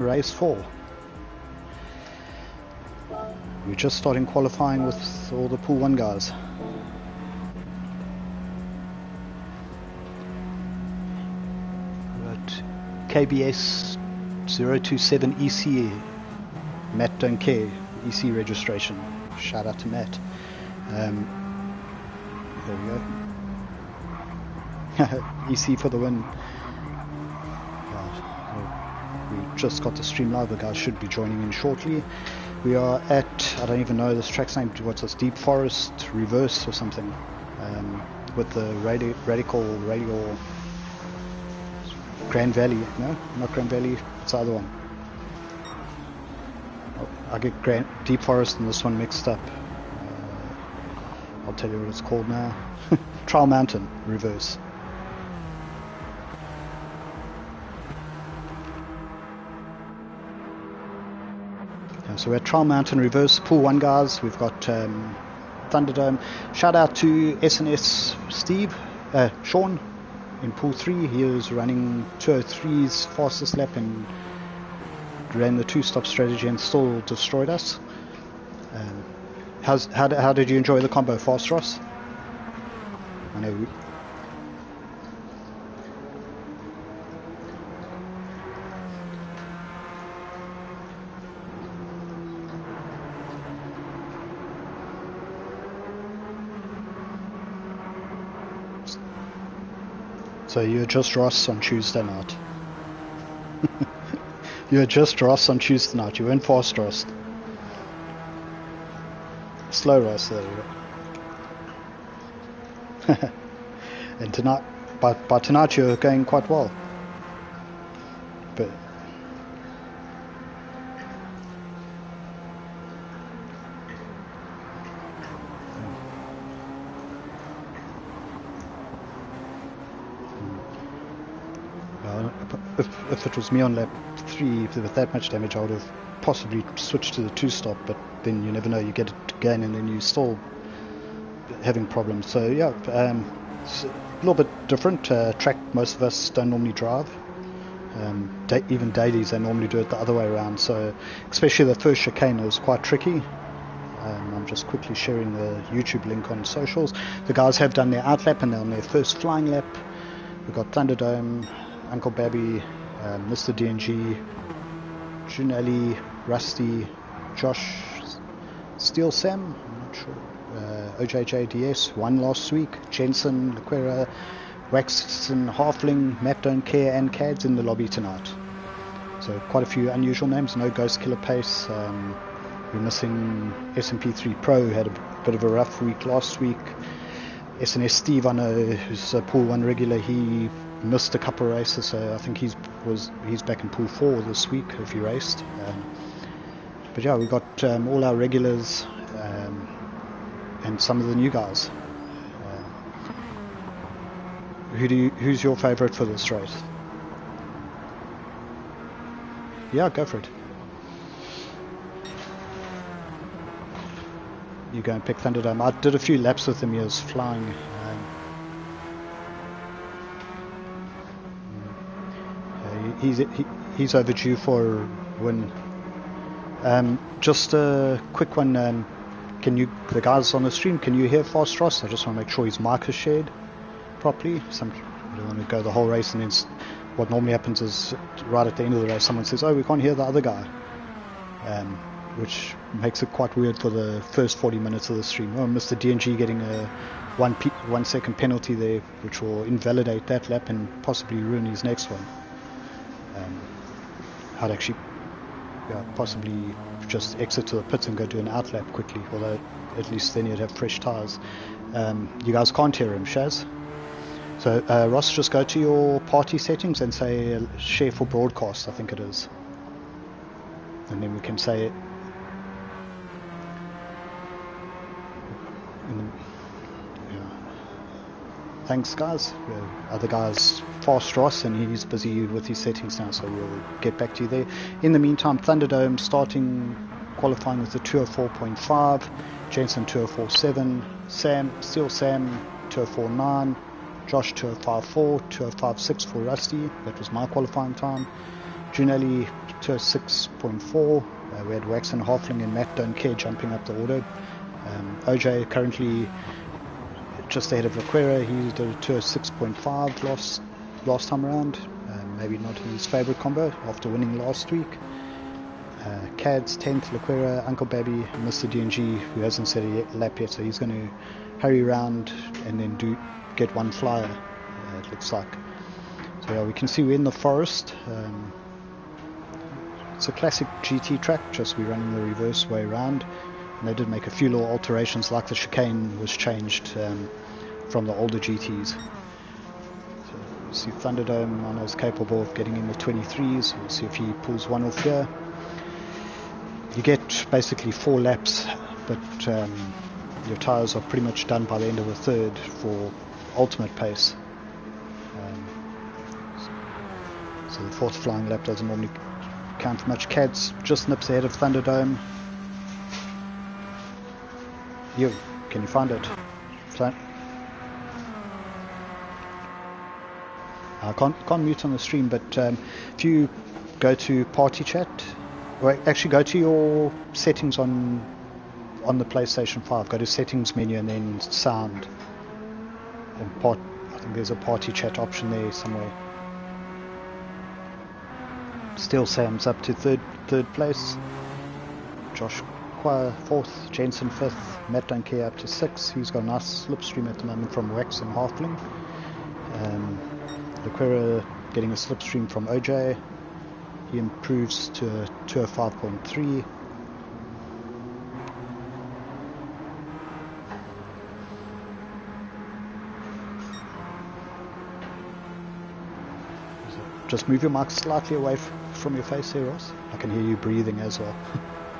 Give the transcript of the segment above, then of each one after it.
race 4. We're just starting qualifying with all the Pool 1 guys. But KBS 027 EC, Matt don't care, EC registration. Shout out to Matt. There we go. EC for the win. We just got the stream live. The guys should be joining in shortly. We are at, I don't even know this track's name, what's this, Deep Forest Reverse or something, with the radial Gran Valley. No, not Gran Valley, it's the other one. I get Deep Forest and this one mixed up. I'll tell you what it's called now. Trial Mountain Reverse. So we're at Trial Mountain Reverse, Pool 1 guys. We've got Thunderdome. Shout out to SNS Steve, Sean in Pool 3. He is running 203's fastest lap and ran the 2-stop strategy and still destroyed us. How did you enjoy the combo, Fast Ross? I know. So you're just Ross on Tuesday night. You're just Ross on Tuesday night. You weren't fast Ross. Slow Ross, there you go. And tonight, by tonight you're going quite well. But if it was me on lap 3 with that much damage, I would have possibly switched to the 2-stop, but then you never know, you get it again and then you still having problems. So yeah, it's a little bit different track. Most of us don't normally drive, even dailies, they normally do it the other way around, so especially the first chicane is quite tricky. I'm just quickly sharing the YouTube link on socials. The guys have done their outlap and they're on their first flying lap. We've got Thunderdome, Uncle Babby, Mr. DNG, June Ali, Rusty, Josh, Steel Sam, I'm not sure, OJJDS, won last week, Jensen, Laquera, Waxon, Halfling, Matt Don't Care, and Cads in the lobby tonight. So quite a few unusual names. No Ghost Killer Pace. We're missing SMP3 Pro, had a bit of a rough week last week. SNS Steve, I know, who's a Pool 1 regular, he missed a couple of races, so I think he's back in Pool 4 this week if he raced. But yeah, we've got all our regulars and some of the new guys. Who's your favourite for this race? Yeah, go for it. You go and pick Thunderdome. I did a few laps with him. He was flying. He's overdue for a win. Just a quick one. The guys on the stream, can you hear Fast Ross? I just want to make sure his mic is shared properly. I don't want to go the whole race and then what normally happens is right at the end of the race someone says, oh, we can't hear the other guy. Which makes it quite weird for the first 40 minutes of the stream. Oh, Mr. DNG getting a 1 second penalty there, which will invalidate that lap and possibly ruin his next one. I'd actually possibly just exit to the pits and go do an out lap quickly, although at least then you'd have fresh tyres. You guys can't hear him, Shaz. So Ross, just go to your party settings and say share for broadcast, I think it is. And then we can say it. Thanks guys. Other guys, Fast Ross, and he's busy with his settings now, so we'll get back to you there. In the meantime, Thunderdome starting qualifying with the 204.5, Jensen 204.7, Steel Sam 204.9, Josh 205.4, 205.6 for Rusty, that was my qualifying time. Junelli to 6.4. We had Waxen, Halfling and Matt Don't Care jumping up the order. OJ currently just ahead of Laquera. He did a tour 6.5 last time around. Maybe not his favourite combo after winning last week. Cad's 10th, Laquera, Uncle Babby, and Mr. DNG, who hasn't set a lap yet, so he's going to hurry around and then get one flyer, it looks like. So yeah, we can see we're in the forest. It's a classic GT track, just we're running the reverse way around. And they did make a few little alterations, like the chicane was changed from the older GTs. So you see Thunderdome, I know, is capable of getting in the 23s. We'll see if he pulls one off here. You get basically 4 laps, but your tyres are pretty much done by the end of the third for ultimate pace. So the 4th flying lap doesn't normally count for much. Cad's just nips ahead of Thunderdome. Can you find it? So, I can't mute on the stream, but if you go to party chat, or actually go to your settings on the PlayStation 5, go to settings menu and then sound, and I think there's a party chat option there somewhere. Still Sam's up to third place. Josh Quire 4th, Jensen 5th, Matt Don't Care up to 6th. He's got a nice slipstream at the moment from Wax and Halfling. Laquera getting a slipstream from OJ. He improves to a 205.3. Just move your mic slightly away from your face here, Ross. I can hear you breathing as well.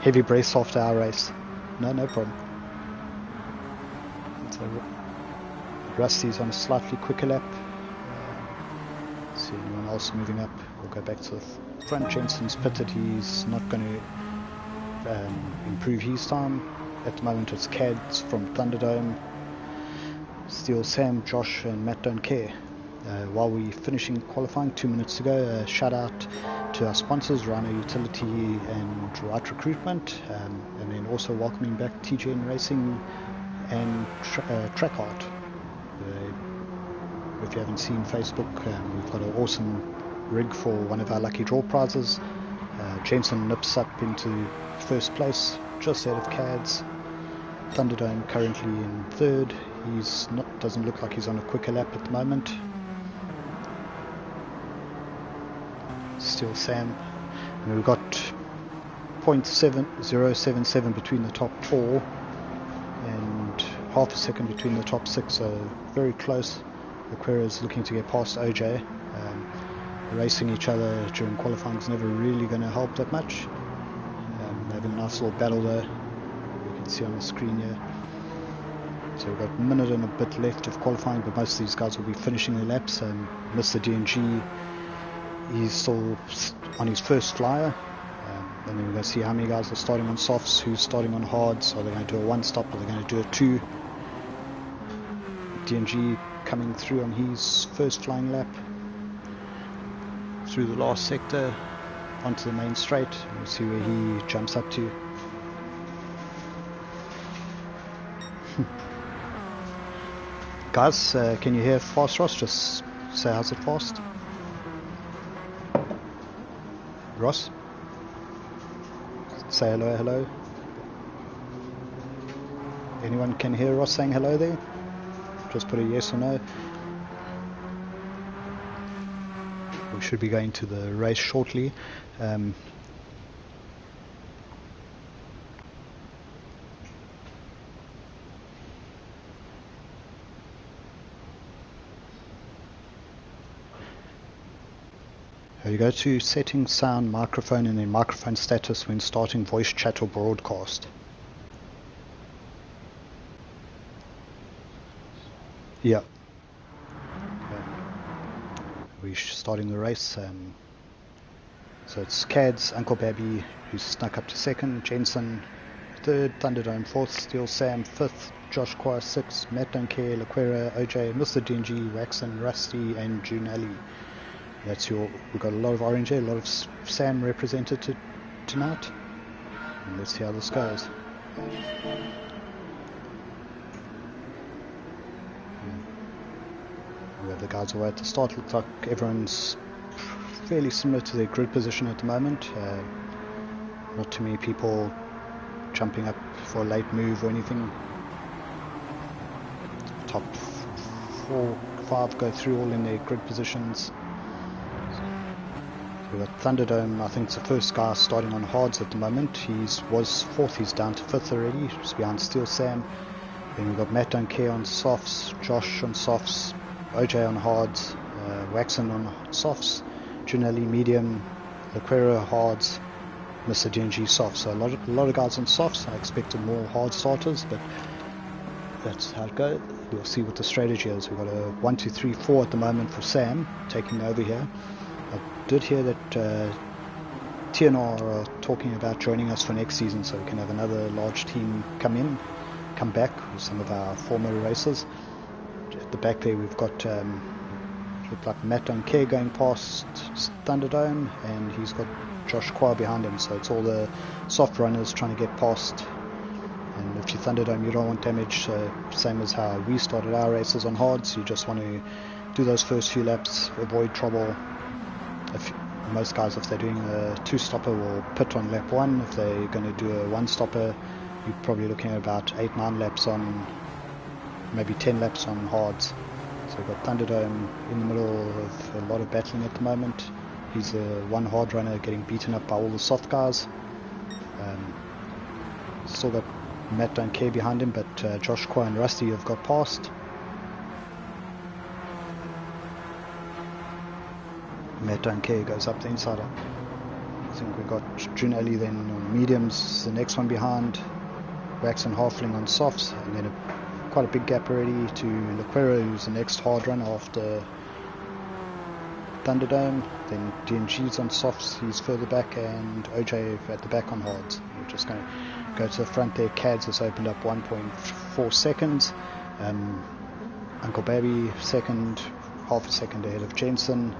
Heavy breaths after our race. No problem. So Rusty's on a slightly quicker lap. See anyone else moving up? We'll go back to the front. Jensen's pitted. He's not going to improve his time. At the moment it's Cads from Thunderdome. Steel Sam, Josh and Matt Don't Care. While we're finishing qualifying, 2 minutes to go, shout out to our sponsors, Rhino Utility and Right Recruitment, and then also welcoming back TGN Racing and Trackart. If you haven't seen Facebook, we've got an awesome rig for one of our lucky draw prizes. Jensen nips up into first place, just ahead of Cads. Thunderdome currently in third. Doesn't look like he's on a quicker lap at the moment. Still Sam. And we've got 0.7077 between the top 4 and half a second between the top 6, so very close. Laquera is looking to get past OJ. Racing each other during qualifying is never really going to help that much. Having a nice little battle there, you can see on the screen here. So we've got a minute and a bit left of qualifying, but most of these guys will be finishing their laps. Mr. DNG, he's still on his first flyer, and then we're going to see how many guys are starting on softs, who's starting on hards. Are they going to do a one stop? Are they going to do a 2? DNG coming through on his first flying lap through the last sector onto the main straight. We'll see where he jumps up to. Guys, can you hear fast, Ross? Just say how's it fast. Ross? Say hello. Anyone can hear Ross saying hello there? Just put a yes or no. We should be going to the race shortly. You go to settings, sound, microphone, and then microphone status when starting voice chat or broadcast. Yeah. Okay. We're starting the race. So it's Cads, Uncle Babby, who's snuck up to second, Jensen third, Thunderdome fourth, Steel Sam fifth, Josh Quire 6th, Matt Don't Care, Laquera, OJ, Mr. DNG, Waxen, Rusty, and June Ali. We've got a lot of orange here, a lot of Sam represented tonight. And let's see how this goes. We have the guys away at the start. Looks like everyone's fairly similar to their grid position at the moment. Not too many people jumping up for a late move or anything. Top 4, 5 go through all in their grid positions. So we've got Thunderdome. I think it's the first guy starting on hards at the moment. He was 4th, he's down to 5th already, just behind Steel Sam. Then we've got Matt Don't Care on softs, Josh on softs, OJ on hards, Waxon on softs, Junelli medium, Laquera hards, Mr. DNG softs. So a lot of guys on softs. I expected more hard starters, but that's how it goes. We'll see what the strategy is. We've got a 1, 2, 3, 4 at the moment for Sam taking over here. I did hear that TNR are talking about joining us for next season, so we can have another large team come back with some of our former racers. At the back there we've got look like Matt Don't Care going past Thunderdome, and he's got Josh Qua behind him, so it's all the soft runners trying to get past. And if you Thunderdome, you don't want damage, so same as how we started our races on hards. You just want to do those first few laps, avoid trouble. Most guys, if they're doing a 2-stopper, will pit on lap 1. If they're going to do a 1-stopper, you're probably looking at about 8-9 laps on, maybe 10 laps on hards. So we've got Thunderdome in the middle of a lot of battling at the moment. He's the one hard runner getting beaten up by all the soft guys. Still got Matt Don't Care behind him, but Josh Qua and Rusty have got past. Matt Don't Care goes up the inside. I think we've got Junelli then on mediums, the next one behind. Wax and Halfling on softs, and then quite a big gap already to Laquera, who's the next hard runner after Thunderdome. Then DNG's on softs, he's further back, and OJ at the back on hards. We're just going to go to the front there. Cads has opened up 1.4 seconds. Uncle Baby second, half a second ahead of Jensen,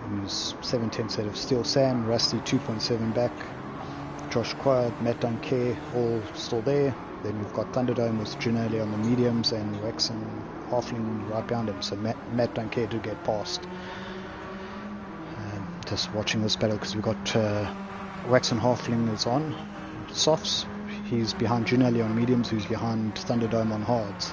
who's 7/10 ahead of Steel Sam. Rusty 2.7 back. Josh Qua, Matt Don't Care, all still there. Then we've got Thunderdome with Junelli on the mediums and Rex and Halfling right behind him. So Matt Don't Care did get past. Just watching this battle because we've got Wax and Halfling is on softs. He's behind Junelli on mediums, who's behind Thunderdome on hards.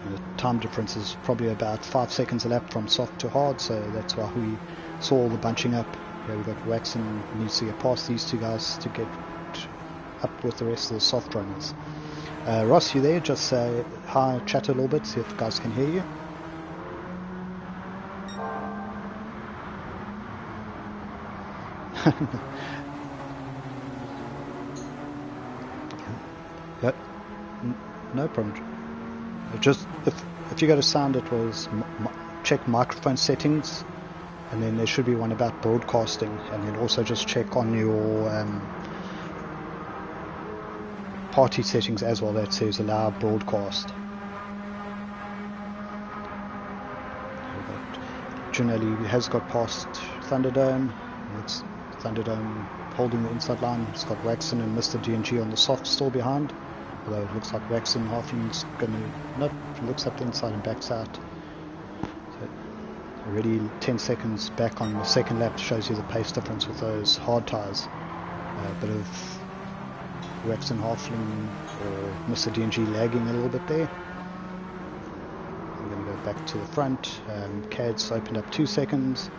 And the time difference is probably about 5 seconds a lap from soft to hard, so that's why we saw all the bunching up. Yeah, we've got Wax and needs to get past these two guys to get up with the rest of the soft runners. Ross, you there? Just hi, chat a little bit, see if the guys can hear you. Yep, no problem. Just if you go to sound, it was check microphone settings, and then there should be one about broadcasting, and then also just check on your party settings as well, that says allow broadcast. Junelli has got past Thunderdome. It's Thunderdome holding the inside line. It's got Waxon and Mr. DNG on the soft still behind, although it looks like Waxon Halfling's going to, nope, looks up the inside and backs out. So already 10 seconds back on the second lap, shows you the pace difference with those hard tyres. A bit of Waxon Halfling or Mr. DNG lagging a little bit there. We're going to go back to the front. Cad's opened up 2 seconds.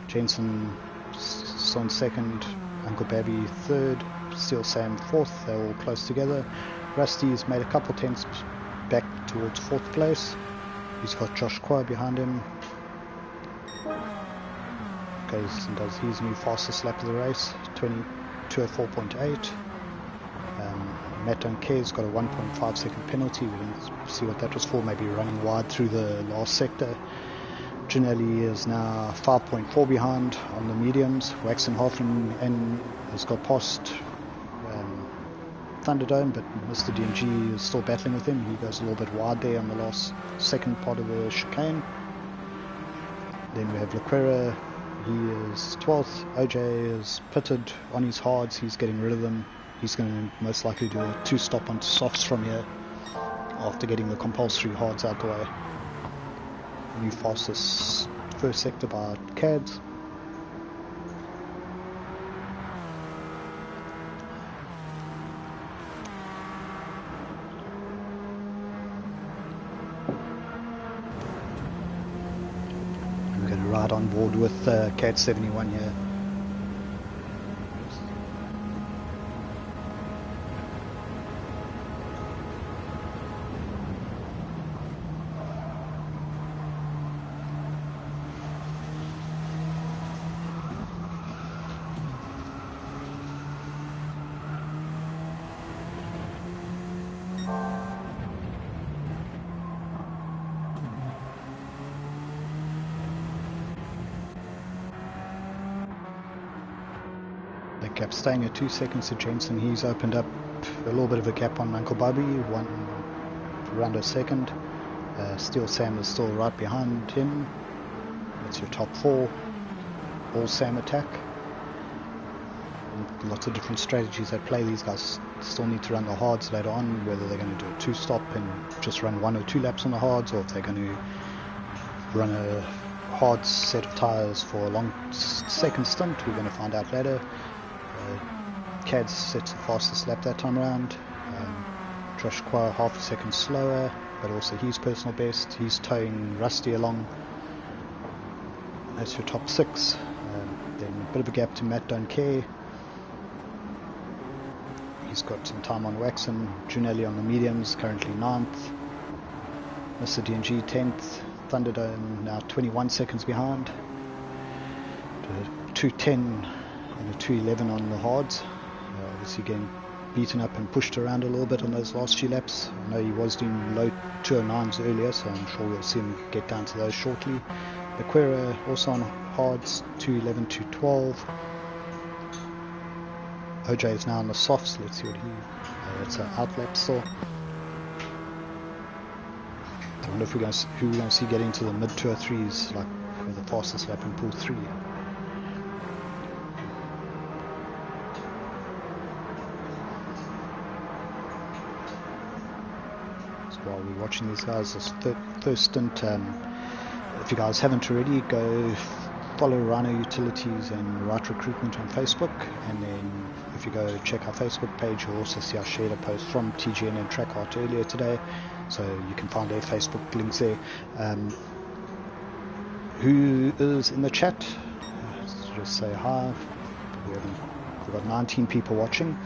Jensen on second. Uncle Babby third. Steel Sam fourth. They're all close together. Rusty's made a couple tenths back towards fourth place. He's got Josh Qua behind him. Goes and does his new fastest lap of the race, 2:04.8. Matt Don't Care's got a 1.5 second penalty. We didn't see what that was for, maybe running wide through the last sector. Junelli is now 5.4 behind on the mediums. Waxon Halfling and has got past Thunderdome, but Mr. DNG is still battling with him. He goes a little bit wide there on the last second part of the chicane. Then we have Laquera, he is 12th. OJ is pitted on his hards, he's getting rid of them. He's going to most likely do a 2-stop onto softs from here after getting the compulsory hards out the way. New fastest first sector by Cads. We're going to ride on board with CAD 71 here. The gap staying at 2 seconds to Jensen. He's opened up a little bit of a gap on Uncle Bobby, around a second. Steel Sam is still right behind him. That's your top 4. All Sam attack. And lots of different strategies at play. These guys still need to run the hards later on, whether they're going to do a 2-stop and just run 1 or 2 laps on the hards, or if they're going to run a hard set of tyres for a long second stint. We're going to find out later. Cads sets the fastest lap that time around. Josh Qua half a second slower, but also his personal best. He's towing Rusty along. That's your top 6. Then a bit of a gap to Matt Don't Care. He's got some time on Waxon. Junelli on the mediums, currently 9th. Mr. DNG 10th. Thunderdome now 21 seconds behind. 2:10 and a 2:11 on the hards. Obviously getting beaten up and pushed around a little bit on those last few laps. I know he was doing low 209s earlier, so I'm sure we'll see him get down to those shortly. Laquera also on hards, 2:11, 2:12. OJ is now on the softs. Let's see what it's an outlap still. I wonder if who we're going to see get into the mid 203s, like for the fastest lap in pool 3. While we're watching these guys, this first stint, if you guys haven't already, go follow Rhino Utilities and Right Recruitment on Facebook, and then if you go check our Facebook page, you'll also see I shared a post from TGN and Trackart earlier today, so you can find their Facebook links there. Who is in the chat? Let's just say hi. We've got 19 people watching.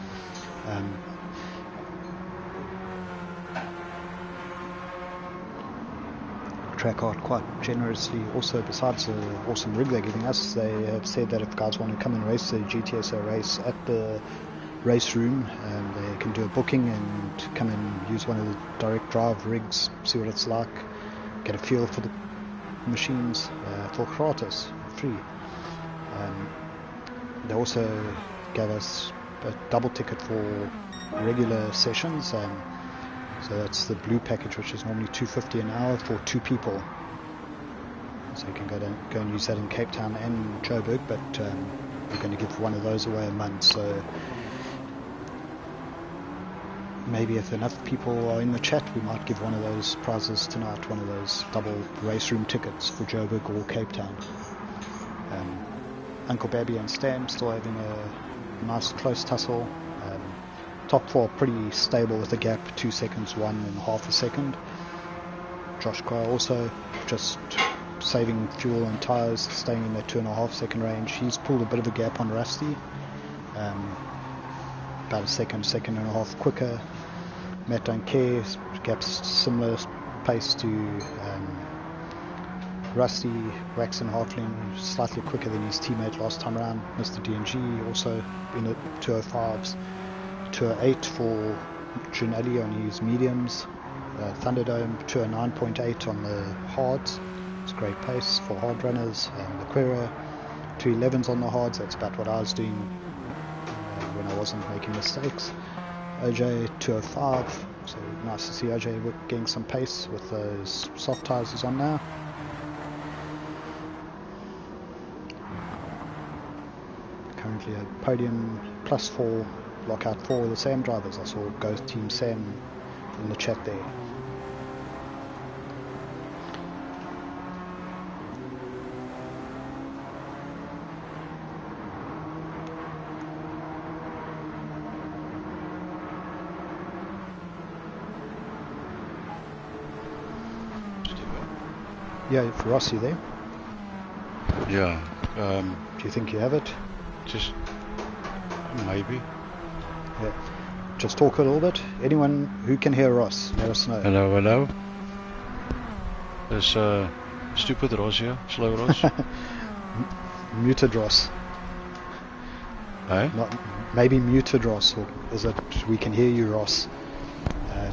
Trackart quite generously, also besides the awesome rig they're giving us, they have said that if guys want to come and race the Gtsa race at the race room, they can do a booking and come and use one of the direct drive rigs, see what it's like, get a feel for the machines for gratis, free. They also gave us a double ticket for regular sessions. So that's the blue package, which is normally $250 an hour for 2 people. So you can go and use that in Cape Town and Joburg, but we're going to give one of those away a month. So maybe if enough people are in the chat, we might give one of those prizes tonight, one of those double race room tickets for Joburg or Cape Town. Uncle Babby and Stam still having a nice close tussle. Top 4 pretty stable with a gap, 2 seconds, 1.5 a second. Josh Qua also just saving fuel and tyres, staying in that 2.5 second range. He's pulled a bit of a gap on Rusty, about a second and a half quicker. Matt Don't Care, gaps similar pace to Rusty. Waxon Halfling slightly quicker than his teammate last time around. Mr. DNG also in the 205s. 208 for Junelli on his mediums. Thunderdome 209.8 on the hards. It's great pace for hard runners. Laquera 211s on the hards. That's about what I was doing when I wasn't making mistakes. OJ 205. So nice to see OJ getting some pace with those soft tyres he's on now. So yeah, podium +4, lockout 4 of the Sam drivers. I saw Go Team Sam in the chat there. Yeah, for Ross, you there? Yeah. Do you think you have it? Just maybe. Yeah. Just talk a little bit. Anyone who can hear Ross, let us know. Hello, hello. There's stupid Ross here, slow Ross. Muted Ross. Hey? Not, maybe muted Ross, or is it we can hear you, Ross?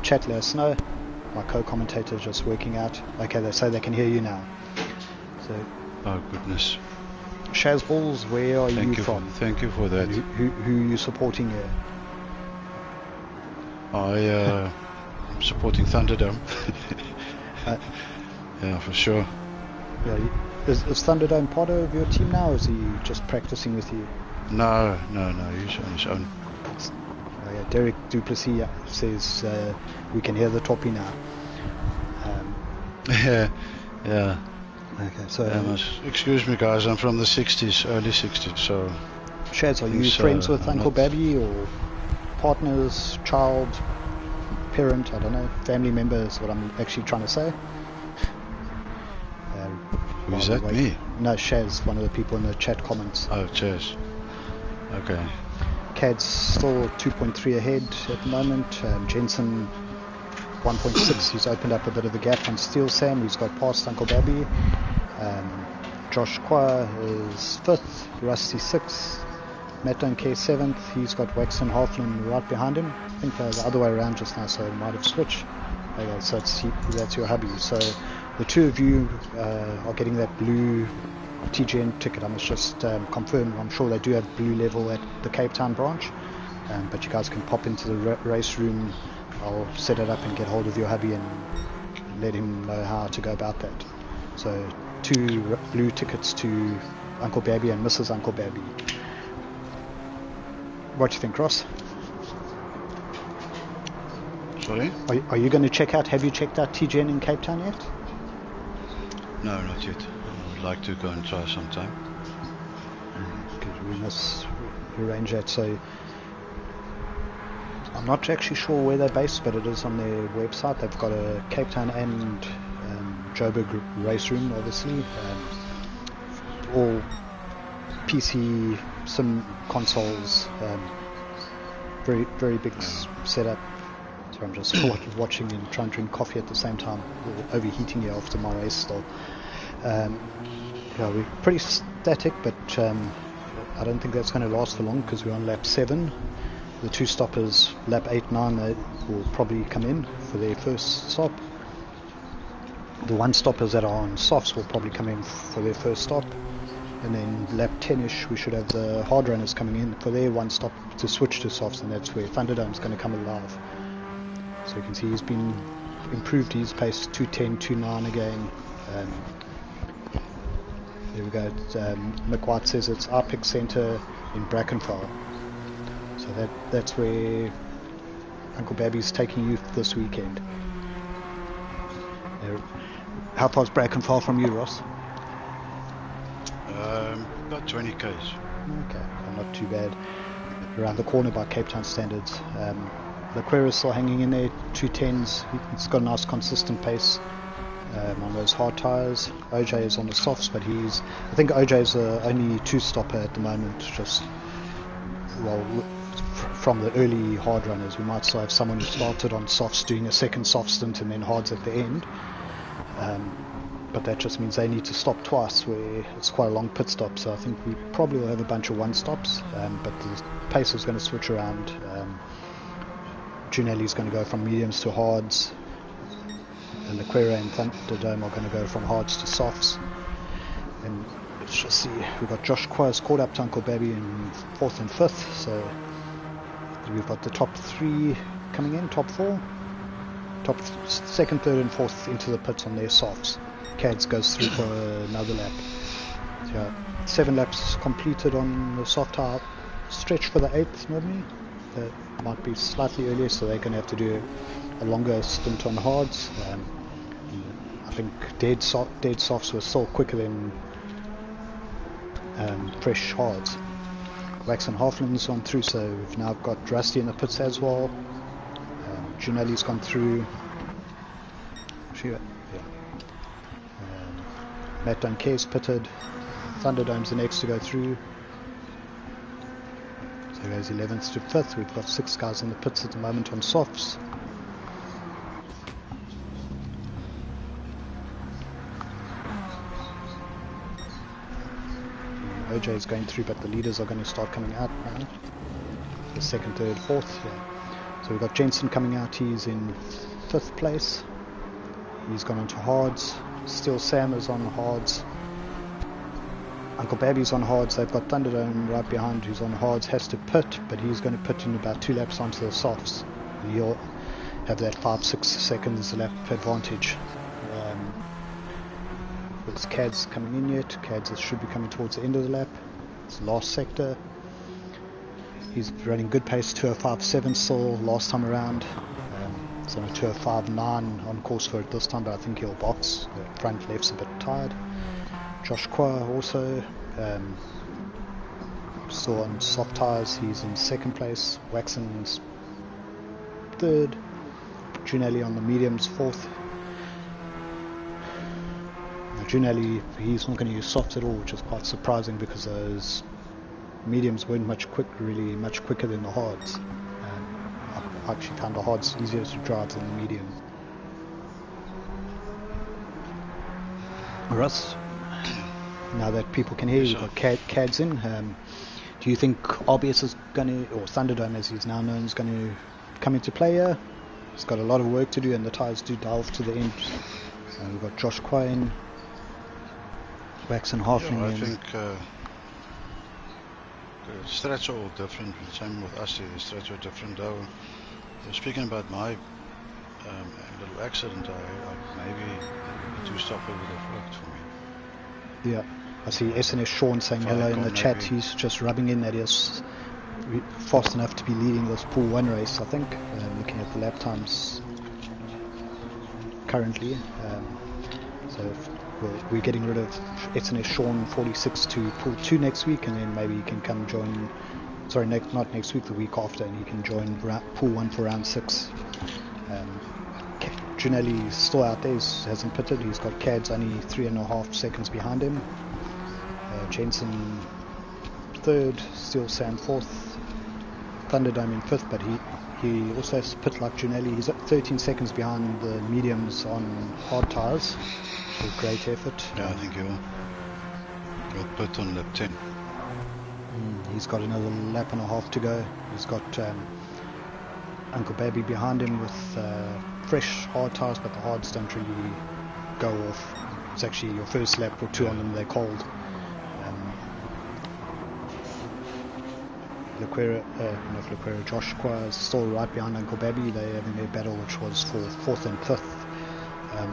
Chat, let us know. My co-commentator just working out. Okay, they say they can hear you now. So, Oh goodness. Shaz Balls, where are you from? Thank you for that. Who are you supporting here? I'm supporting Thunderdome. Yeah, for sure. Yeah, is Thunderdome part of your team now, or is he just practicing with you? No, he's on his own. Oh, yeah, Derek Duplessis says we can hear the toppy now. Yeah. Okay, so excuse me, guys. I'm from the '60s, early '60s. So, Shaz, are you friends with Uncle Babby, or partners, child, parent? I don't know. Family member is what I'm actually trying to say. Who's that? Me? No, Shaz, one of the people in the chat comments. Oh, Chaz. Okay. Cad's still 2.3 ahead at the moment. Jensen 1.6. He's opened up a bit of a gap on Steel Sam. He's got past Uncle Babby. Josh Kwa is 5th. Rusty 6th. Matt Dunke 7th. He's got Waxman Halfland right behind him. I think they're the other way around just now, so it might have switched. Okay, so that's your hubby. So the two of you are getting that blue TGN ticket. I must just confirm. I'm sure they do have blue level at the Cape Town branch, but you guys can pop into the race room. I'll set it up and get hold of your hubby and let him know how to go about that. So 2 blue tickets to Uncle Babby and Mrs. Uncle Babby. What do you think, Ross? Sorry? Are you going to check out? Have you checked out TGN in Cape Town yet? No, not yet. I would like to go and try sometime. Because we must arrange that. So I'm not actually sure where they're based, but it is on their website. They've got a Cape Town and Joburg race room, obviously. All PC sim consoles, very very big setup. So I'm just watching and trying to drink coffee at the same time, overheating here after my race still. We're pretty static, but I don't think that's going to last for long because we're on lap 7. The 2 stoppers, lap 8, 9, they will probably come in for their first stop. The 1 stoppers that are on softs will probably come in for their first stop. And then lap 10ish, we should have the hard runners coming in for their 1 stop to switch to softs, and that's where Thunderdome's going to come alive. So you can see he's been improved his pace, 2:10, 2:9 again. There we go. Mick White says it's our pick centre in Brackenfell. So that's where Uncle Babby's taking you this weekend. How far's Brackenfell from you, Ross? About 20 k's. Okay, not too bad. Around the corner by Cape Town standards. Laquera's still hanging in there, 2:10s. He's got a nice consistent pace on those hard tyres. OJ is on the softs, but I think OJ's the only 2-stopper at the moment. Just from the early hard runners, we might still have someone who started on softs doing a second soft stint and then hards at the end. But that just means they need to stop twice, where it's quite a long pit stop. So I think we probably will have a bunch of 1-stops, but the pace is going to switch around. Gianelli's going to go from mediums to hards. Laquera and Thunderdome are going to go from hards to softs. And let's just see, we've got Josh Quaz caught up to Uncle Babby in 4th and 5th. So we've got the top 3 coming in, top 4. Top 2nd, 3rd and 4th into the pits on their softs. Cads goes through for another lap. So 7 laps completed on the soft tyre stretch for the 8th normally. That might be slightly earlier, so they're going to have to do a longer stint on hards. I think dead softs were still quicker than fresh hards. Wax and Halfling's gone through, so we've now got Rusty in the pits as well. Ginelli's gone through. Matt Duncare's pitted. Thunderdome's the next to go through. So it goes 11th to 5th. We've got 6 guys in the pits at the moment on softs. OJ is going through, but the leaders are going to start coming out now. The 2nd, 3rd, 4th. Yeah. So we've got Jensen coming out. He's in 5th place. He's gone on to hards. Still Sam is on hards. Uncle Babby's on hards. They've got Thunderdome right behind who's on hards. Has to pit, but he's going to pit in about 2 laps onto the softs. And he'll have that 5-6 seconds lap advantage. There's Cads coming in yet. Cads should be coming towards the end of the lap. It's the last sector. He's running good pace, 2:05.7 still last time around. It's on a 2:05.9 on course for it this time, but I think he'll box. The front left's a bit tired. Josh Qua also still on soft tyres. He's in 2nd place. Waxon's 3rd. Junelli on the mediums 4th. Junelli, he's not going to use softs at all, which is quite surprising because those mediums weren't much quicker than the hards. I actually found the hards easier to drive than the medium. Russ, now that people can hear, you've got Cads in. Do you think RBS is going to, or Thunderdome as he's now known, is going to come into play here? He's got a lot of work to do and the tyres do delve to the end. We've got Josh Quine, Wax and Halfling. I think the strats are all different. Same with us, the strats are different. Though, speaking about my little accident, maybe the 2-stopper would have worked for me. Yeah, I see SNS Sean saying hello in the chat. He's just rubbing in that he's fast enough to be leading this Pool 1 race, I think. Looking at the lap times currently. So we're getting rid of SNS Sean 46 to Pool 2 next week, and then maybe he can come join, not next week, the week after, and he can join Pool 1 for round 6. Junelli's still out there, he hasn't pitted. He's got Cads only 3.5 seconds behind him. Jensen 3rd, Steel Sam 4th, Thunderdome in 5th, but he also has to pit like Junelli. He's at 13 seconds behind the mediums on hard tyres. A great effort. Yeah, I think he'll put on lap 10. He's got another lap and a half to go. He's got Uncle Baby behind him with fresh hard tyres, but the hards don't really go off. It's actually your first lap or 2 on them, they're cold. Josh Qua is still right behind Uncle Baby. They're having their battle, which was for 4th and 5th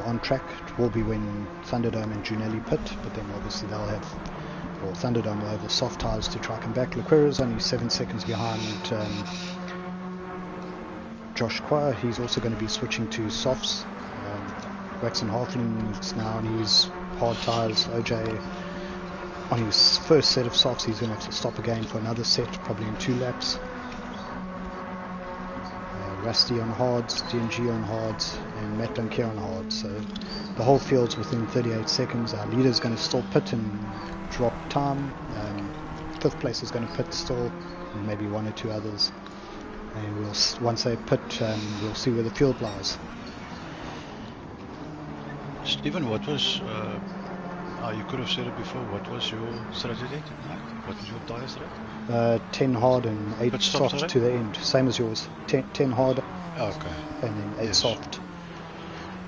on track. It will be when Thunderdome and Junelli pit, but then obviously Thunderdome will have the soft tyres to try and come back. Lequera is only 7 seconds behind Josh Qua. He's also going to be switching to softs. Wax and Halfling is now on his hard tyres. OJ on his first set of softs. He's going to have to stop again for another set, probably in 2 laps. Rusty on hards, DNG on hards, and Matt Duncare on hards. So the whole field's within 38 seconds. Our leader's going to still pit and drop time. 5th place is going to pit still, and maybe 1 or 2 others. And once they pit, we'll see where the field lies. Stephen, what was, you could have said it before, what was your strategy tonight? What was your tyre strat? 10 hard and 8 soft to the end, same as yours. 10 hard and then 8 soft.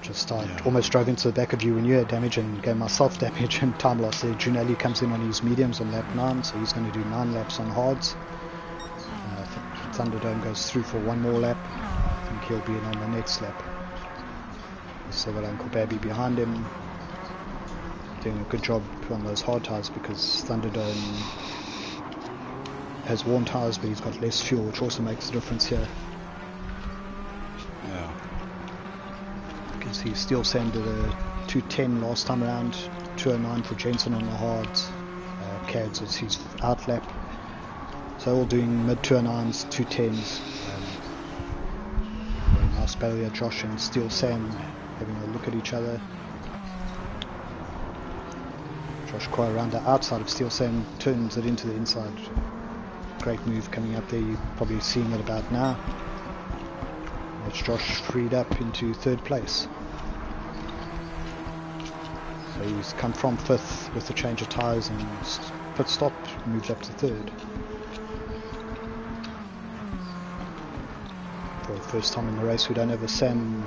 Just almost drove into the back of you when you had damage and gave myself damage and time loss there. Junelli comes in on his mediums on lap 9, so he's going to do 9 laps on hards. Thunderdome goes through for 1 more lap. I think he'll be in on the next lap. So got Uncle Babby behind him, doing a good job on those hard tyres because Thunderdome has worn tyres, but he's got less fuel, which also makes a difference here. Yeah. You can see Steel Sam did a 210 last time around, 209 for Jensen on the hards. Cads is his out lap. So all doing mid 209s, 210s. Very nice battle here, Josh and Steel Sam having a look at each other. Josh quite around the outside of Steel Sam, turns it into the inside. Great move coming up there, you're probably seeing it about now. That's Josh freed up into third place. So he's come from fifth with the change of tyres and pit stop, moves up to third. For the first time in the race, we don't have a Sam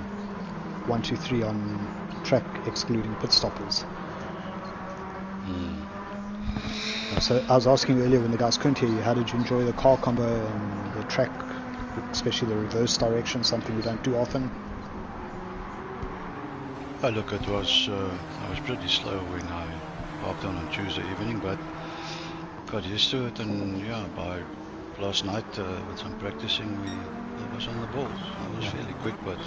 1, 2, 3 on track excluding pit stoppers. So I was asking you earlier when the guys couldn't hear you, how did you enjoy the car combo and the track, especially the reverse direction, something you don't do often? Look, it was I was pretty slow when I hopped on Tuesday evening, but got used to it, and yeah, by last night with some practicing, it was on the ball. It was fairly quick, but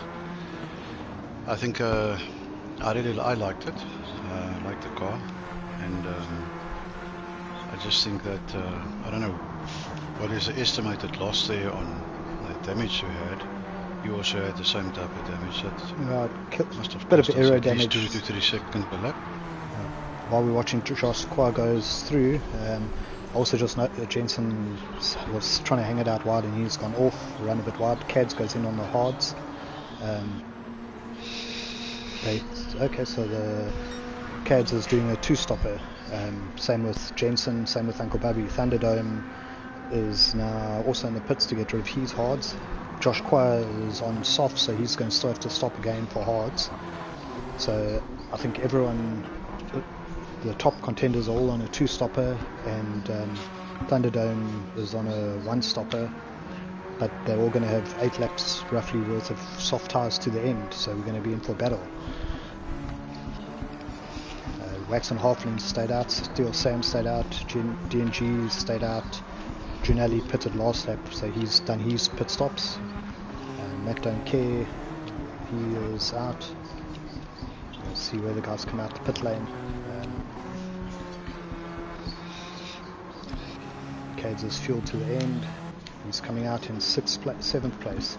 I think I liked it. I liked the car, and I just think that I don't know what is the estimated loss there on the damage you had. You also had the same type of damage. That must have bit of cost aero us at least damage. 2 to 3 seconds per lap. While we're watching Josh Squire goes through, also just note that Jensen was trying to hang it out wide and he's gone off, run a bit wide. Cads goes in on the hards. Okay, so the Cads is doing a two-stopper. Same with Jensen, same with Uncle Bubby. Thunderdome is now also in the pits to get rid of his hards. Josh Quire is on soft, so he's going to still have to stop again for hards. So I think everyone, the top contenders are all on a two-stopper, and Thunderdome is on a one-stopper, but they're all going to have 8 laps roughly worth of soft tyres to the end, so we're going to be in for a battle. Wax and Halfling stayed out, Steel Sam stayed out, DNG stayed out, Junelli pitted last lap, so he's done his pit stops. Matt don't care, he is out. We'll see where the guys come out the pit lane. Cades is fueled to the end. He's coming out in 7th place.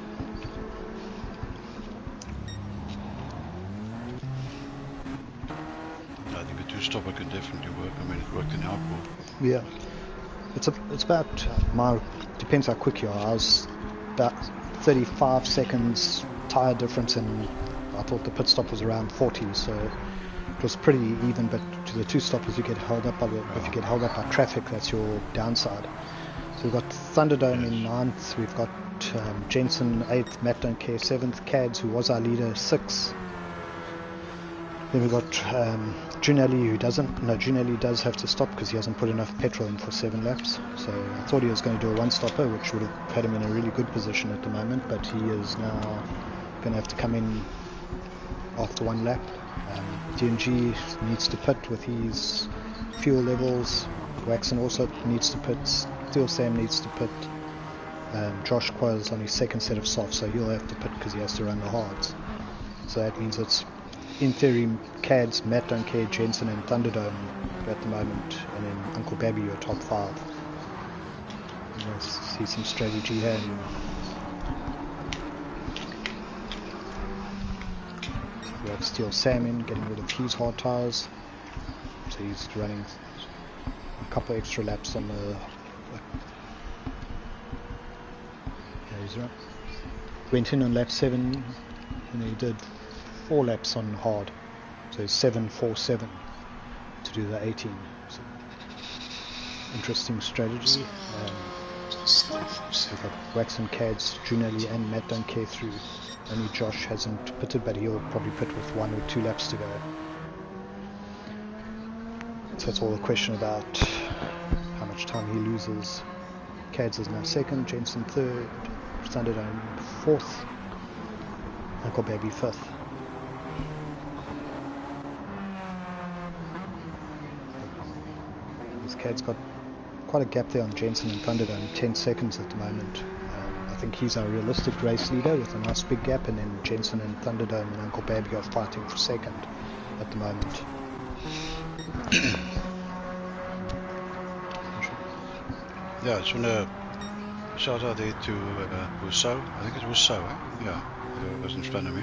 I think a two-stopper could definitely work. I mean, it worked in outboard. Yeah, it's about depends how quick you are. I was about 35 seconds tyre difference, and I thought the pit stop was around 40, so it was pretty even. But to the two stoppers, you get held up by if you get held up by traffic, that's your downside. So we've got Thunderdome in 9th, we've got Jensen 8th, Matt don't care 7th, Cads, who was our leader, 6th. Then we've got Junelli, Junelli does have to stop because he hasn't put enough petrol in for 7 laps. So I thought he was going to do a one-stopper, which would have had him in a really good position at the moment, but he is now going to have to come in after 1 lap. DNG needs to pit with his fuel levels. Waxon also needs to pit. Steel Sam needs to pit. Josh Quayle's on his 2nd set of softs, so he'll have to pit because he has to run the hards. So that means it's, in theory, Cads, Matt don't care, Jensen and Thunderdome at the moment, and then Uncle Babby your top 5. Let's see some strategy here. We have Steel Sam in, getting rid of his hard tyres, so he's running a couple extra laps on the. Yeah, he's right. Went in on lap 7, and he did 4 laps on hard, so 7-4-7 to do the 18. So, interesting strategy. We've got Wax and Cads, Junelli and Matt don't care through. Only Josh hasn't pitted, but he'll probably pit with 1 or 2 laps to go. So it's all a question about how much time he loses. Cads is now 2nd, Jensen 3rd, Thunderdome 4th, Uncle Baby 5th. This Cad's got quite a gap there on Jensen and Thunderdome, 10 seconds at the moment. I think he's our realistic race leader with a nice big gap, and then Jensen and Thunderdome and Uncle Baby are fighting for second at the moment. Yeah, I just want to shout out there to Rousseau. I think it was Rousseau, eh? Yeah, it was in front of me.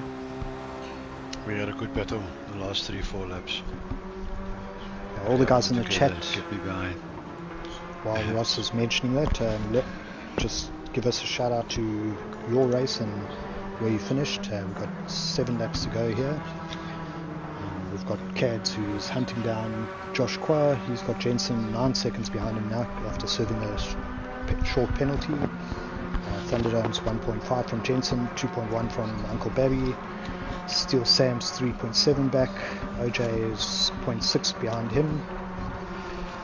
We had a good battle the last 3-4 laps. Yeah, all the guys in the chat, get me behind. While Ross is mentioning that, just give us a shout out to your race and where you finished. We've got 7 laps to go here. We've got Cads who's hunting down Josh Qua. He's got Jensen 9 seconds behind him now after serving a short penalty. Thunderdome's 1.5 from Jensen, 2.1 from Uncle Babby. Steel Sam's 3.7 back. OJ is 0.6 behind him.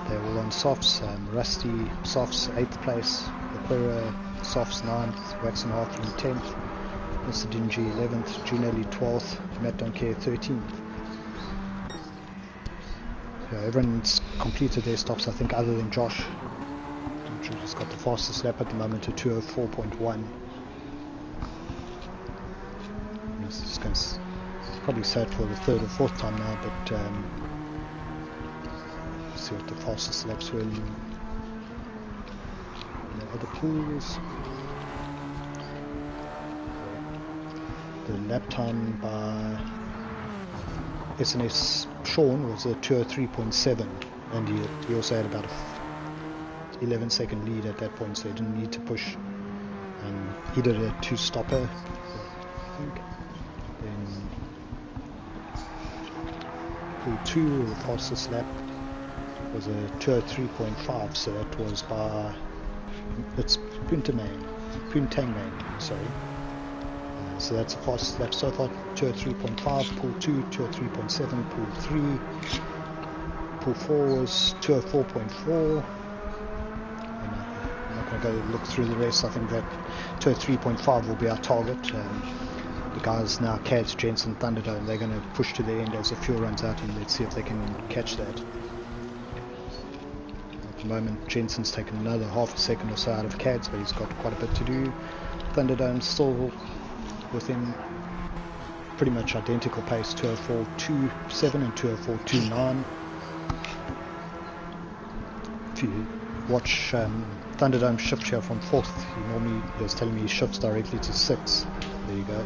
They're all on softs. Rusty softs 8th place. Aquera softs 9th. Wax and Hartley 10th. Mr. Dingy 11th. Junelli 12th. Matt Doncare 13th. So everyone's completed their stops, I think, other than Josh. Josh has got the fastest lap at the moment at 2:04.1. He's going to probably say it for the 3rd or 4th time now, but see what the fastest laps were in the other pools. The lap time by SNS Sean was a 2:03.7, and he also had about a 11-second lead at that point, so he didn't need to push. He did a 2-stopper, I think. Then pool 2, the fastest lap, was a 2:03.5, so that was by Puntangman, sorry. So that's the fastest lap so far, 2:03.5, pool 2, 2:03.7, pool 3, pool 4 was 2:04.4, and I'm not going to go look through the rest. I think that 2:03.5 will be our target. The guys now, Cads, Jensen, Thunderdome, they're going to push to the end as the fuel runs out, and let's see if they can catch that. At the moment, Jensen's taken another half a second or so out of Cads, but he's got quite a bit to do. Thunderdome's still within pretty much identical pace, 2:04.27 and 2:04.29. If you watch Thunderdome shift here from 4th, he was telling me he shifts directly to 6th. There you go.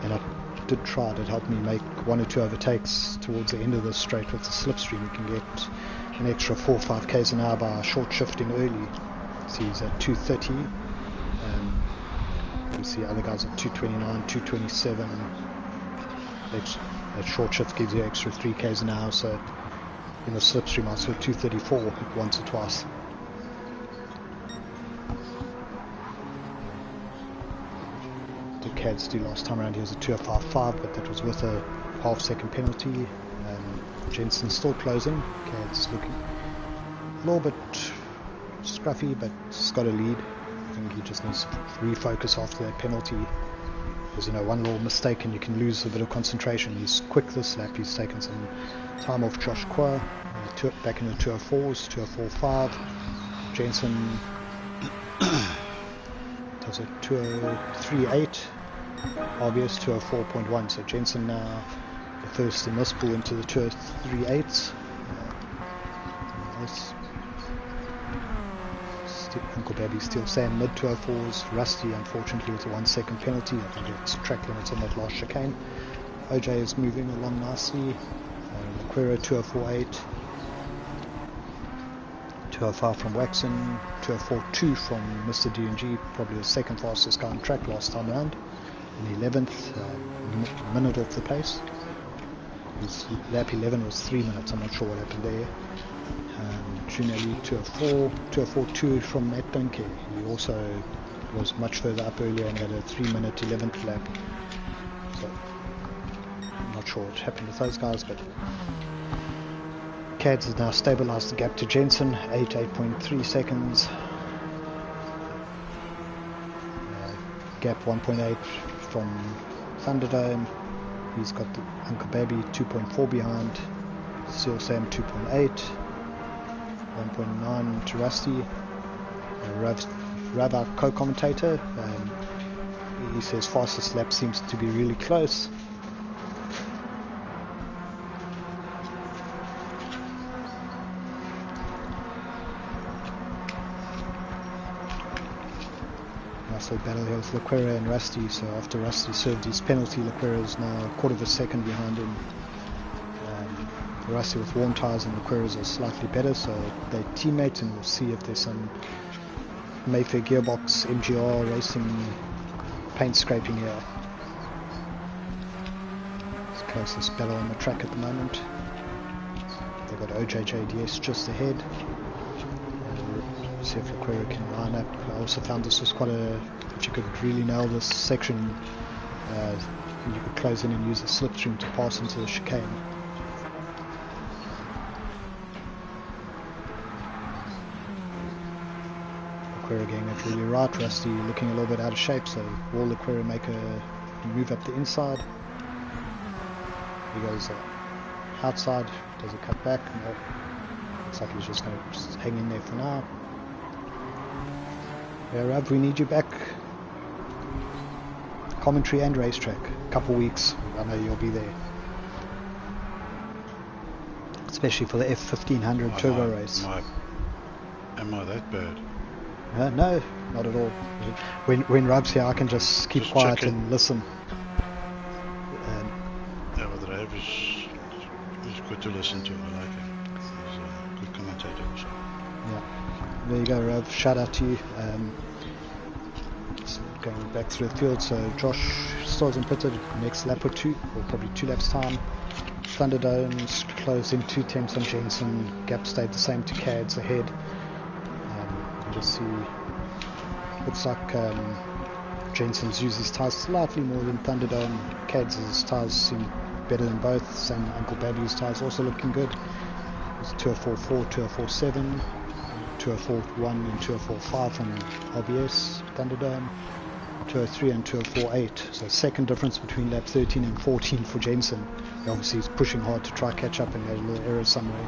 And I did try it. It helped me make 1 or 2 overtakes towards the end of the straight with the slipstream. You can get an extra 4 or 5 k's an hour by short shifting early. So he's at 2:30. You see other guys at 2:29, 2:27. That short shift gives you extra 3 k's an hour. So in the slipstream I saw 2:34 once or twice. The Cads do last time around he was a 2:05.5, but that was with a half-second penalty. Jensen's still closing. Cads looking a little bit scruffy, but he's got a lead. I think he just needs to refocus after that penalty. Because, one little mistake and you can lose a bit of concentration. He's quick this lap. He's taken some time off Josh Qua. Back in the 2:04s, 2:04.5. Jensen does a 2:03.8. RBS 2:04.1. So Jensen now the first in this pool into the 2:03.8s. Uncle Babby, Steel Sam, mid 2:04s. Rusty, unfortunately, with a 1-second penalty. I think it's track limits on that last chicane. OJ is moving along nicely. Aquera 2:04.8. 2:05 from Waxon. 2:04.2 from Mr. D&G, probably the second fastest guy on track last time around. In 11th, minute off the pace. His lap 11 was 3 minutes. I'm not sure what happened there. Junelli 2:04.2 from Matt Dunke. He also was much further up earlier and had a 3-minute 11th lap. So I'm not sure what happened with those guys, but Cads has now stabilised the gap to Jensen, 8.3 seconds. Gap 1.8 from Thunderdome. He's got the Uncle Baby 2.4 behind. Steel Sam 2.8. 1.9 to Rusty. Rav, our co-commentator, he says fastest lap seems to be really close. Nice little battle here with Lequera and Rusty. So after Rusty served his penalty, Lequera is now a quarter of a second behind him. Rusty with warm tyres and Lequera's are slightly better, so they teammate, and we'll see if there's some Mayfair Gearbox MGR racing paint scraping here. It's the closest battle on the track at the moment. They've got OJJDS just ahead. See if Lequera can line up. I also found this was quite a, if you could really nail this section, you could close in and use the slipstream to pass into the chicane. Lequera getting it really right. Rusty looking a little bit out of shape, so will Lequera make a move up the inside? He goes outside, does a cut back. No, looks like he's just going to hang in there for now. Yeah, Rav, we need you back. Commentary and racetrack. Couple weeks. I know you'll be there. Especially for the F1500 turbo race. Am I that bad? No, not at all. When Rav's here, I can just keep quiet and listen. Yeah, but Rav is good to listen to. I like him. He's a good commentator also. Yeah. There you go, Rav. Shout out to you. Going back through the field, so Josh still hasn't pitted. Next lap or two, or probably 2 laps time. Thunderdome's closed in 2 tenths on Jensen. Gap stayed the same to Cads ahead. You can just see, looks like Jensen's used his tyres slightly more than Thunderdome. Cads' tyres seem better than both. Same Uncle Baby's tyres also looking good. There's 204.4, 204.7. 204.1 and 204.5 from RBS Thunderdome, 203 and 204.8. So second difference between lap 13 and 14 for Jensen. Obviously he's pushing hard to try catch up and had a little error somewhere.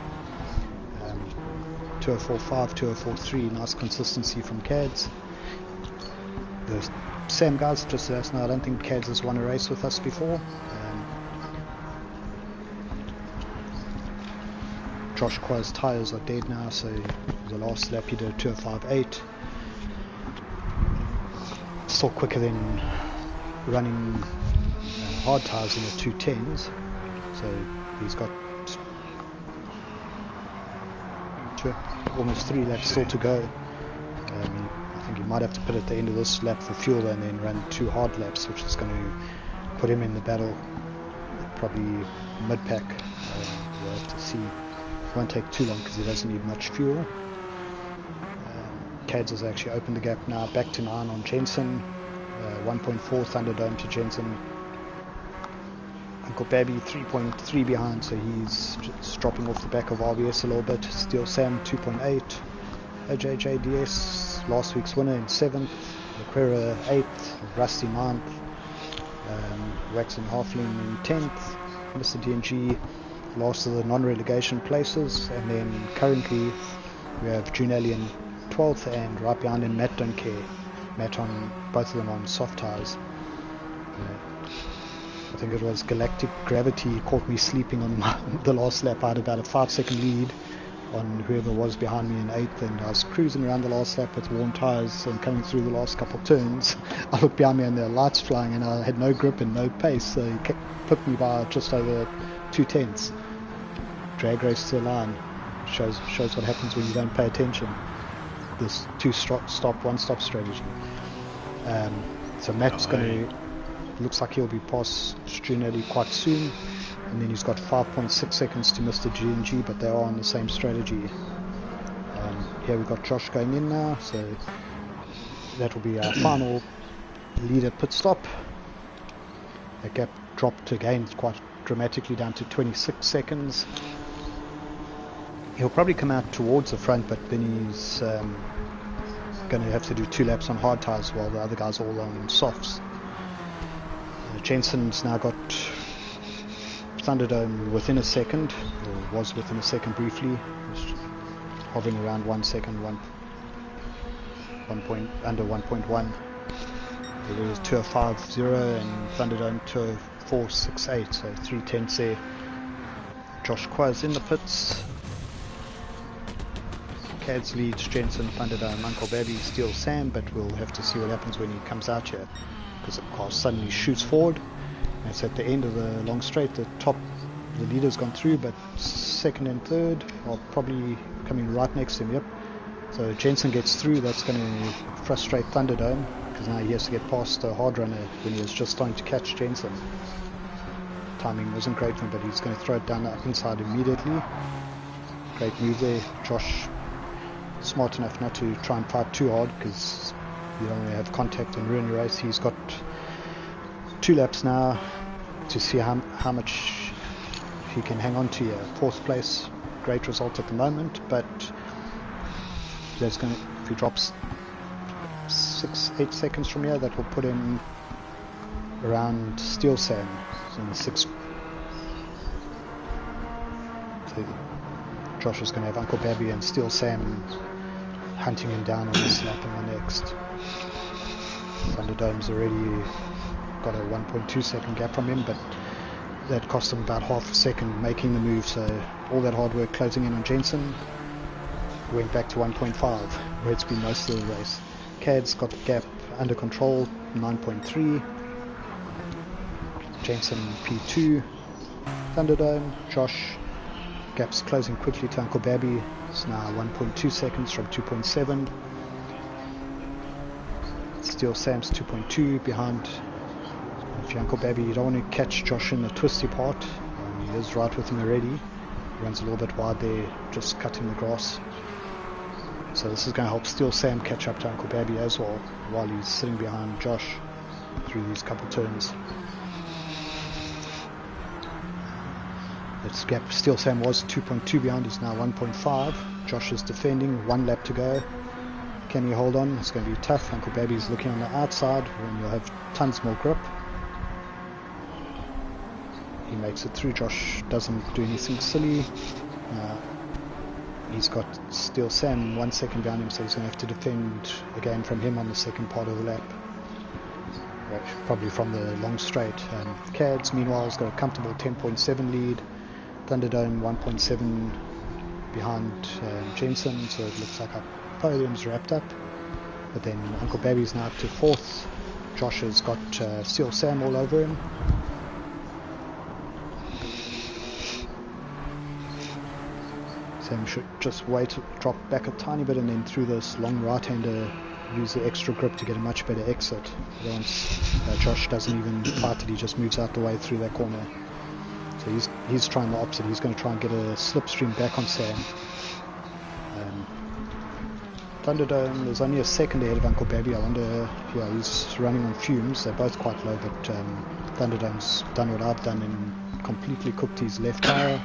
204.5, 204.3, nice consistency from Cads. The Sam guys just let us know, I don't think Cads has won a race with us before. Josh Qua's tyres are dead now, so the last lap he did a 205.8. Still quicker than running hard tyres in the 210s. So he's got almost 3 laps still to go. I think he might have to put at the end of this lap for fuel and then run 2 hard laps, which is going to put him in the battle, probably mid-pack. We'll have to see. It won't take too long because he doesn't need much fuel. Cads has actually opened the gap now, back to 9 on Jensen. 1.4 Thunderdome to Jensen. Uncle Babby 3.3 behind, so he's just dropping off the back of RBS a little bit. Steel Sam 2.8. OJJDS, last week's winner, in 7th. Lequera 8th. Rusty 9th. Wax and Halfling in 10th. Mr. DNG last of the non-relegation places, and then currently we have Junelli in 12th, and right behind him Matt don't care. Matt on both of them on soft tyres. I think it was Galactic Gravity caught me sleeping on the last lap. I had about a 5-second lead on whoever was behind me in 8th, and I was cruising around the last lap with warm tyres and coming through the last couple of turns. I looked behind me and there were lights flying and I had no grip and no pace, so he put me by just over 2 tenths. Drag race to the line. Shows what happens when you don't pay attention. This 2-stop, 1-stop strategy. So Matt's going to, looks like he'll be past Strunelli quite soon, and then he's got 5.6 seconds to Mr. GNG, but they are on the same strategy. Here we've got Josh going in now, so that will be our final leader pit stop. The gap dropped again quite dramatically down to 26 seconds. He'll probably come out towards the front, but then he's going to have to do 2 laps on hard tyres while the other guys are all on softs. Jensen's now got Thunderdome within a second, or was within a second briefly. hovering around 1 second, under 1.1. It was 2:05.0 and Thunderdome 2:04.68, so 3/10 there. Josh Quaz in the pits. Cads leads Jensen, Thunderdome, Uncle Babby, Steel Sam, but we'll have to see what happens when he comes out here, because the car suddenly shoots forward. And it's at the end of the long straight. The leader's gone through, but second and third are probably coming right next to him. Yep. So Jensen gets through. That's going to frustrate Thunderdome, because now he has to get past the hard runner when he was just starting to catch Jensen. Timing wasn't great for him, but he's going to throw it down the up inside immediately. Great move there. Josh smart enough not to try and fight too hard, because you don't want to have contact and ruin your race. He's got 2 laps now to see how much he can hang on to here. 4th place, great result at the moment, but if he drops 6-8 seconds from here, that will put him around Steel Sam. So in the 6th, so Josh is going to have Uncle Babby and Steel Sam hunting him down on this lap and the next. Thunderdome's already got a 1.2 second gap from him, but that cost him about half a second making the move, so all that hard work closing in on Jensen went back to 1.5, where it's been most of the race. Cad's got the gap under control, 9.3. Jensen P2. Thunderdome, Josh, gap's closing quickly to Uncle Babby. It's now 1.2 seconds from 2.7. Steel Sam's 2.2 behind. If you're Uncle Babby, you don't want to catch Josh in the twisty part. He is right with him already. He runs a little bit wide there, just cutting the grass. So this is going to help Steel Sam catch up to Uncle Babby as well, while he's sitting behind Josh through these couple turns. This gap, Steel Sam was 2.2 behind, he's now 1.5. Josh is defending, 1 lap to go. Can he hold on? It's going to be tough. Uncle Babby's looking on the outside when you'll have tons more grip. He makes it through. Josh doesn't do anything silly. He's got Steel Sam 1 second behind him, so he's going to have to defend again from him on the second part of the lap. Probably from the long straight. Cads, meanwhile, has got a comfortable 10.7 lead. Thunderdome 1.7 behind Jensen, so it looks like our podium's wrapped up. But then Uncle Babby's now up to 4th. Josh has got Steel Sam all over him. Sam should just wait, drop back a tiny bit, and then through this long right-hander use the extra grip to get a much better exit. Once Josh doesn't even fight it, he just moves out the way through that corner. So he's trying the opposite. He's going to try and get a slipstream back on Sam. Thunderdome is only a second ahead of Uncle Babby. I wonder, he's running on fumes. They're both quite low, but Thunderdome's done what I've done and completely cooked his left tire.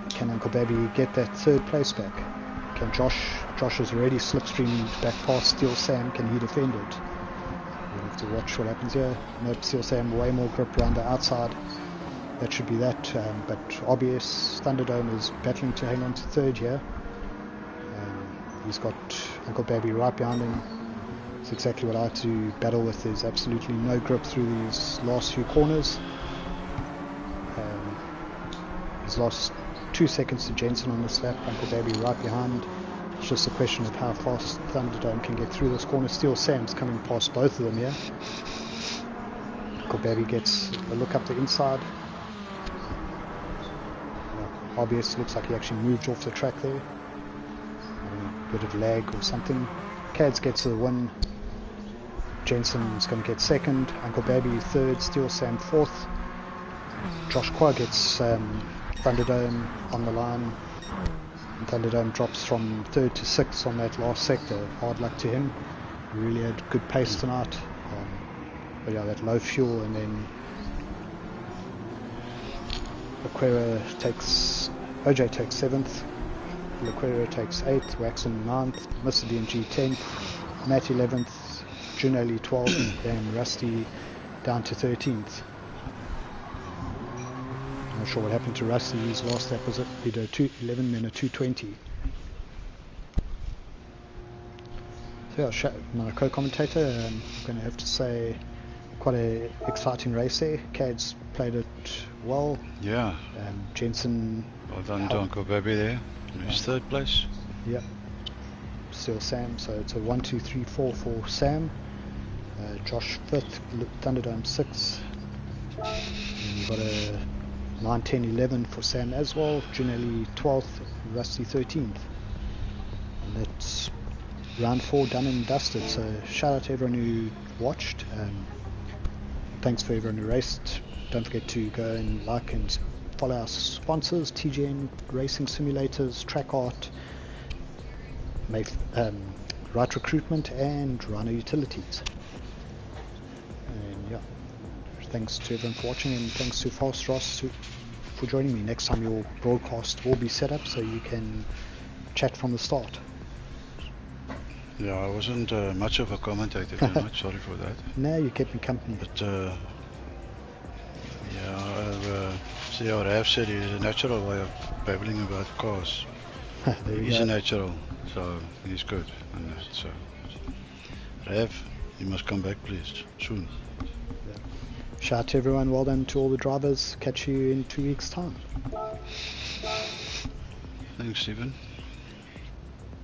Can Uncle Babby get that 3rd place back? Can Josh has already slipstreamed back past Steel Sam. Can he defend it? We'll have to watch what happens here. Nope, Steel Sam way more grip around the outside. That should be that, but obvious Thunderdome is battling to hang on to 3rd here. He's got Uncle Babby right behind him. It's exactly what I had to battle with. There's absolutely no grip through these last few corners. He's lost 2 seconds to Jensen on this lap. Uncle Babby right behind. It's just a question of how fast Thunderdome can get through this corner. Steel Sam's coming past both of them here. Uncle Babby gets a look up the inside. RBS looks like he actually moved off the track there. A bit of lag or something. Cads gets the win. Jensen's going to get 2nd. Uncle Babby 3rd. Steel Sam 4th. Josh Qua gets Thunderdome on the line. And Thunderdome drops from 3rd to 6th on that last sector. Hard luck to him. He really had good pace tonight. But yeah, that low fuel, and then OJ takes 7th. Lequera takes 8th, Waxon 9th, Mr. DMG 10th, Matt 11th, Junelli 12th, and Rusty down to 13th. I'm not sure what happened to Rusty. His last lap was he did a 2:11 and a 2:20. Yeah, my co-commentator, I'm going to have to say quite a exciting race there. Cad's played it well. Yeah. Jensen. Well done, Donko Baby there. He's third place. Yep. Still Sam, so it's a 1, 2, 3, 4 for Sam. Josh 5th, Thunderdome 6th. And you've got a 9, 10, 11 for Sam as well. Ginelli 12th, Rusty 13th. And that's round 4 done and dusted. So shout out to everyone who watched. Thanks for everyone who raced. Don't forget to go and like and follow our sponsors: TGN Racing Simulators, Track Art, Right Recruitment, and Rhino Utilities. And yeah, thanks to everyone for watching, and thanks to Fast Ross for joining me. Next time your broadcast will be set up so you can chat from the start. Yeah, I wasn't much of a commentator too much, sorry for that. No, you kept me company. But yeah, see how Rav said he's a natural way of babbling about cars. He's a natural, so he's good. And so, Rav, you must come back please, soon. Yeah. Shout out to everyone, well done to all the drivers. Catch you in 2 weeks' time. Thanks, Stephen.